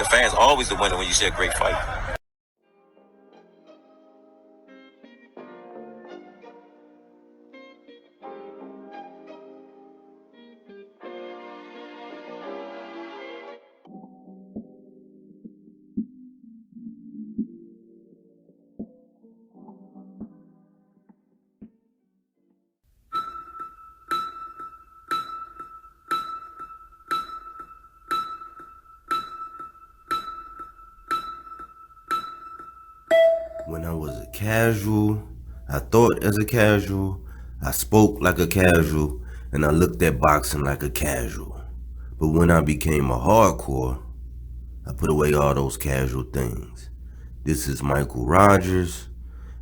The fans always the winner when you see a great fight. When I was a casual, I thought as a casual, I spoke like a casual, and I looked at boxing like a casual. But when I became a hardcore, I put away all those casual things. This is Michael Rogers,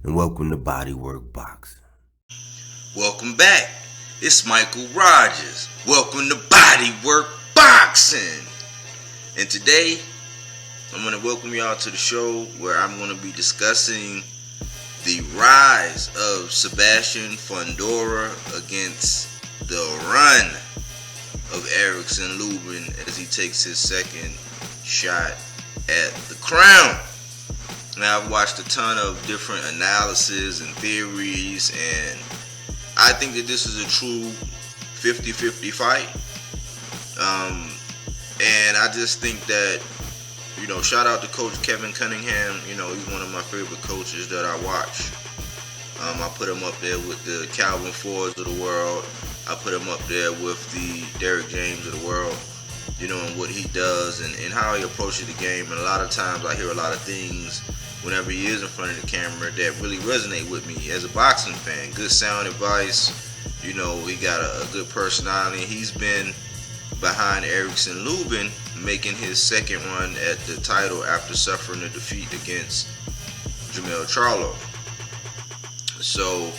and welcome to Bodywork Boxing. Welcome back. It's Michael Rogers. Welcome to Bodywork Boxing. And today, I'm going to welcome y'all to the show where I'm going to be discussing the rise of Sebastian Fundora against the run of Erickson Lubin as he takes his second shot at the crown. Now, I've watched a ton of different analysis and theories, and I think that this is a true 50-50 fight. And I just think that, shout out to Coach Kevin Cunningham. He's one of my favorite coaches that I watch. I put him up there with the Calvin Fords of the world. I put him up there with the Derrick James of the world, and what he does and how he approaches the game. And a lot of times I hear a lot of things whenever he is in front of the camera that really resonate with me as a boxing fan. Good sound advice. He got a good personality. He's been behind Erickson Lubin, making his second run at the title after suffering a defeat against Jamel Charlo. So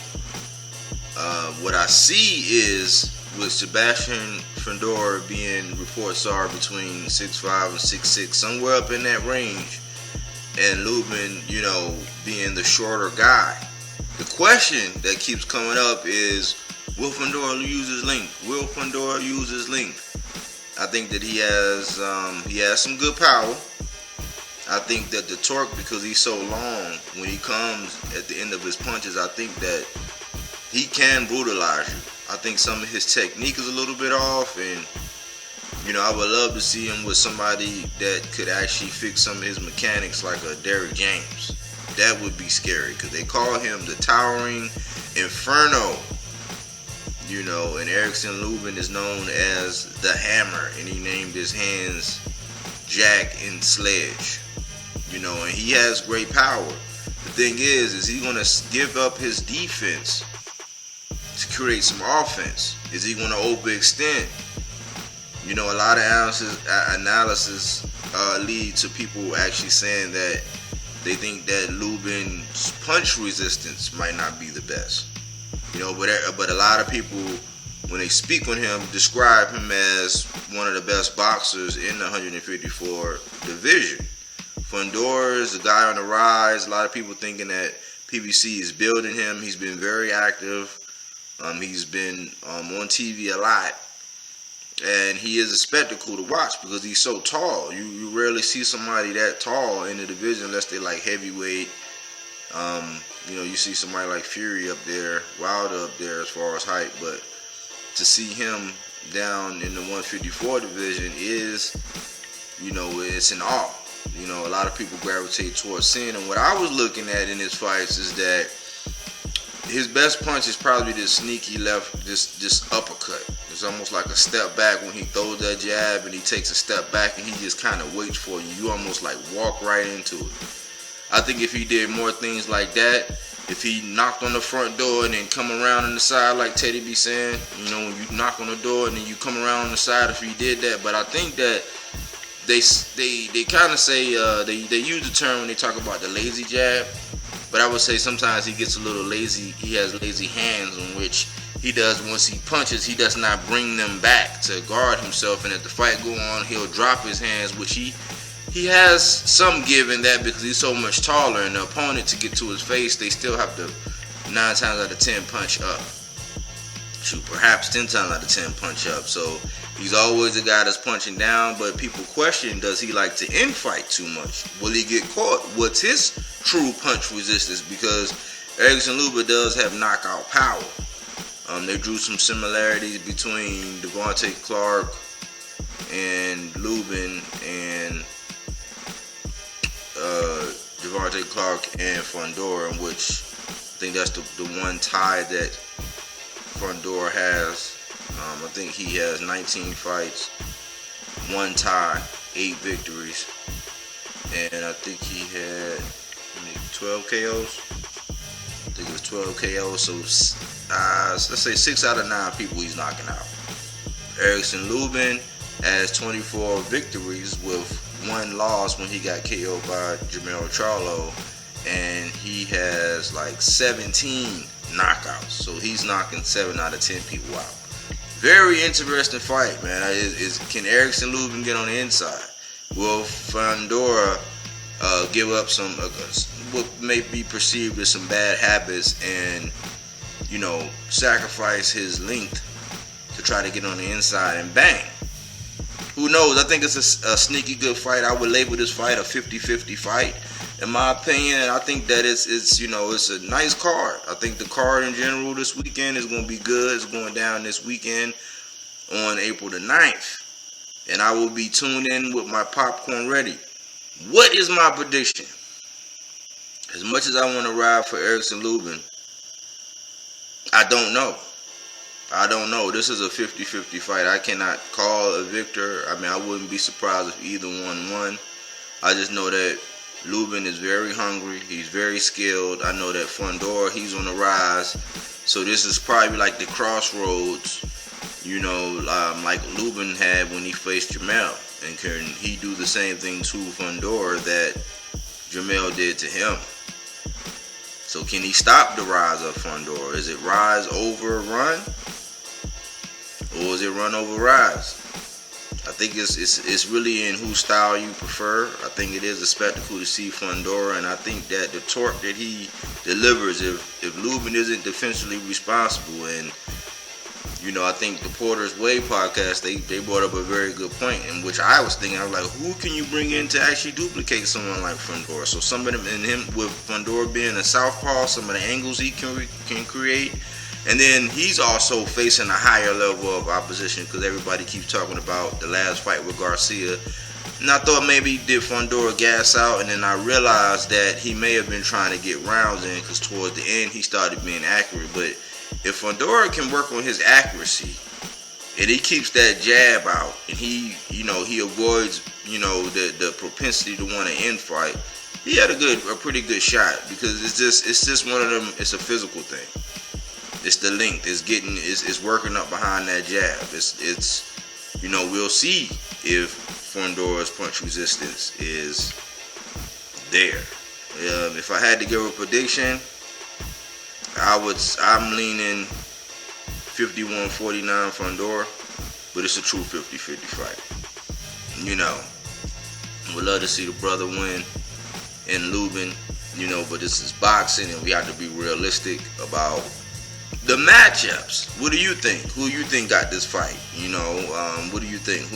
what I see is with Sebastian Fundora being reports are between 6'5" and 6'6", somewhere up in that range, and Lubin, being the shorter guy. The question that keeps coming up is, will Fundora use his length? Will Fundora use his length? I think that he has some good power. I think that the torque, because he's so long, when he comes at the end of his punches, I think that he can brutalize you. I think some of his technique is a little bit off, and I would love to see him with somebody that could actually fix some of his mechanics, like a Derrick James. That would be scary, because they call him the Towering Inferno. And Erickson Lubin is known as the Hammer, and he named his hands Jack and Sledge. And he has great power. The thing is he going to give up his defense to create some offense? Is he going to overextend? A lot of analysis lead to people actually saying that they think that Lubin's punch resistance might not be the best. But a lot of people, when they speak on him, describe him as one of the best boxers in the 154 division. Fundora is a guy on the rise. A lot of people thinking that PBC is building him. He's been very active. He's been on TV a lot. And he is a spectacle to watch because he's so tall. You rarely see somebody that tall in the division unless they like heavyweight. You see somebody like Fury up there, Wilder up there as far as height, but to see him down in the 154 division is, it's an awe. A lot of people gravitate towards seeing him. What I was looking at in his fights is that his best punch is probably this sneaky left, this uppercut. It's almost like a step back when he throws that jab and he takes a step back and he just kind of waits for you. You almost like walk right into it. I think if he did more things like that, if he knocked on the front door and then come around on the side like Teddy be saying, when you knock on the door and then you come around on the side, if he did that. But I think that they kind of say, they use the term when they talk about the lazy jab. But I would say sometimes he gets a little lazy. He has lazy hands, in which he does, once he punches, he does not bring them back to guard himself. And if the fight go on, he'll drop his hands, which he has some give in that because he's so much taller, and the opponent, to get to his face, they still have to 9 times out of 10 punch up. Shoot, perhaps 10 times out of 10 punch up. So He's always the guy that's punching down, but people question, does he like to infight too much? Will he get caught? What's his true punch resistance? Because Erickson Lubin does have knockout power. They drew some similarities between Devontae Clark and Lubin and Devontae Clark and Fundora, in which I think that's the one tie that Fundora has. I think he has 19 fights, 1 tie, 8 victories, and I think he had 12 KOs. I think it was 12 KOs, so let's say 6 out of 9 people he's knocking out. Erickson Lubin has 24 victories with 1 loss when he got KO'd by Jermell Charlo, and he has like 17 knockouts, so he's knocking 7 out of 10 people out. Very interesting fight, man. Can Erickson Lubin get on the inside? Will Fundora give up some what may be perceived as some bad habits and, you know, sacrifice his length to try to get on the inside and bang? Who knows? I think it's a sneaky good fight. I would label this fight a 50-50 fight. In my opinion, I think that it's you know, it's a nice card. I think the card in general this weekend is going to be good. It's going down this weekend on April the 9th. And I will be tuned in with my popcorn ready. What is my prediction? As much as I want to ride for Erickson Lubin, I don't know. I don't know. This is a 50-50 fight. I cannot call a victor. I mean, I wouldn't be surprised if either one won. I just know that Lubin is very hungry. He's very skilled. I know that Fundora, he's on the rise. So this is probably like the crossroads, you know, like Lubin had when he faced Jermell. And can he do the same thing to Fundora that Jermell did to him? So can he stop the rise of Fundora? Is it rise over run? Or is it run over rise? I think it's really in whose style you prefer. I think it is a spectacle to see Fundora, and I think that the torque that he delivers, if Lubin isn't defensively responsible, and you know, I think the Porter's Way podcast, they brought up a very good point, in which I was thinking, I was like, who can you bring in to actually duplicate someone like Fundora? So some of them, and him with Fundora being a southpaw, some of the angles he can create. And then he's also facing a higher level of opposition, because everybody keeps talking about the last fight with Garcia. And I thought maybe he did Fundora gas out, and then I realized that he may have been trying to get rounds in, because towards the end he started being accurate. But if Fundora can work on his accuracy, and he keeps that jab out, and he avoids, you know, the propensity to want to infight, he had a pretty good shot, because it's just one of them. It's a physical thing. It's the length. It's working up behind that jab. It's you know, we'll see if Fundora's punch resistance is there. If I had to give a prediction, I'm leaning 51-49 Fundora, but it's a true 50-50 fight. You know, would love to see the brother win and Lubin, you know, but this is boxing, and we have to be realistic about the matchups. What do you think? Who you think got this fight? You know, what do you think?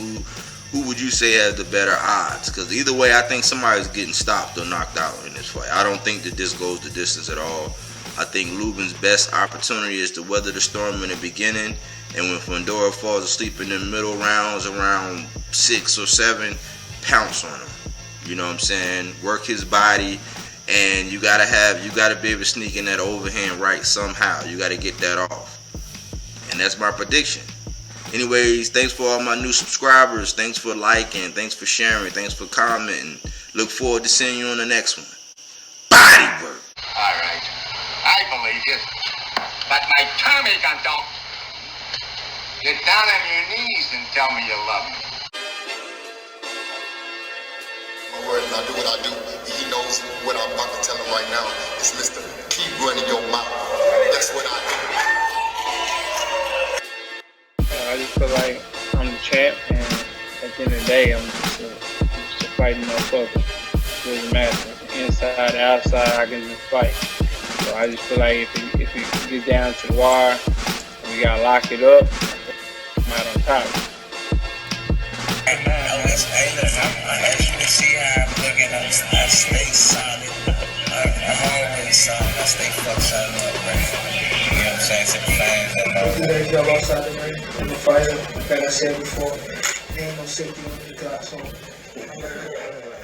Who would you say has the better odds? Because either way, I think somebody's getting stopped or knocked out in this fight. I don't think that this goes the distance at all. I think Lubin's best opportunity is to weather the storm in the beginning, and when Fundora falls asleep in the middle rounds, around 6 or 7, pounce on him. You know what I'm saying? Work his body. And you gotta be able to sneak in that overhand right somehow. You gotta get that off. And that's my prediction. Anyways, thanks for all my new subscribers. Thanks for liking. Thanks for sharing. Thanks for commenting. Look forward to seeing you on the next one. Body work. Alright. I believe you. But my tummy don't. Get down on your knees and tell me you love me. My word, I do what I do. He knows what I'm about to tell him right now. It's Mr. Keep running your mouth. That's what I do. I just feel like I'm the champ, and at the end of the day, I'm just a fighting motherfucker. It doesn't matter. Inside, outside, I can just fight. So I just feel like if it gets down to the wire, and we gotta lock it up, I'm out on top. As you can see how I'm looking, I stay solid. I'm always solid. I stay fuck solid up, right? You know what I'm saying? To the fans that know. Today, y'all outside the ring in the fighter. Like I said before, there ain't no safety on the clock, so I'm gonna go.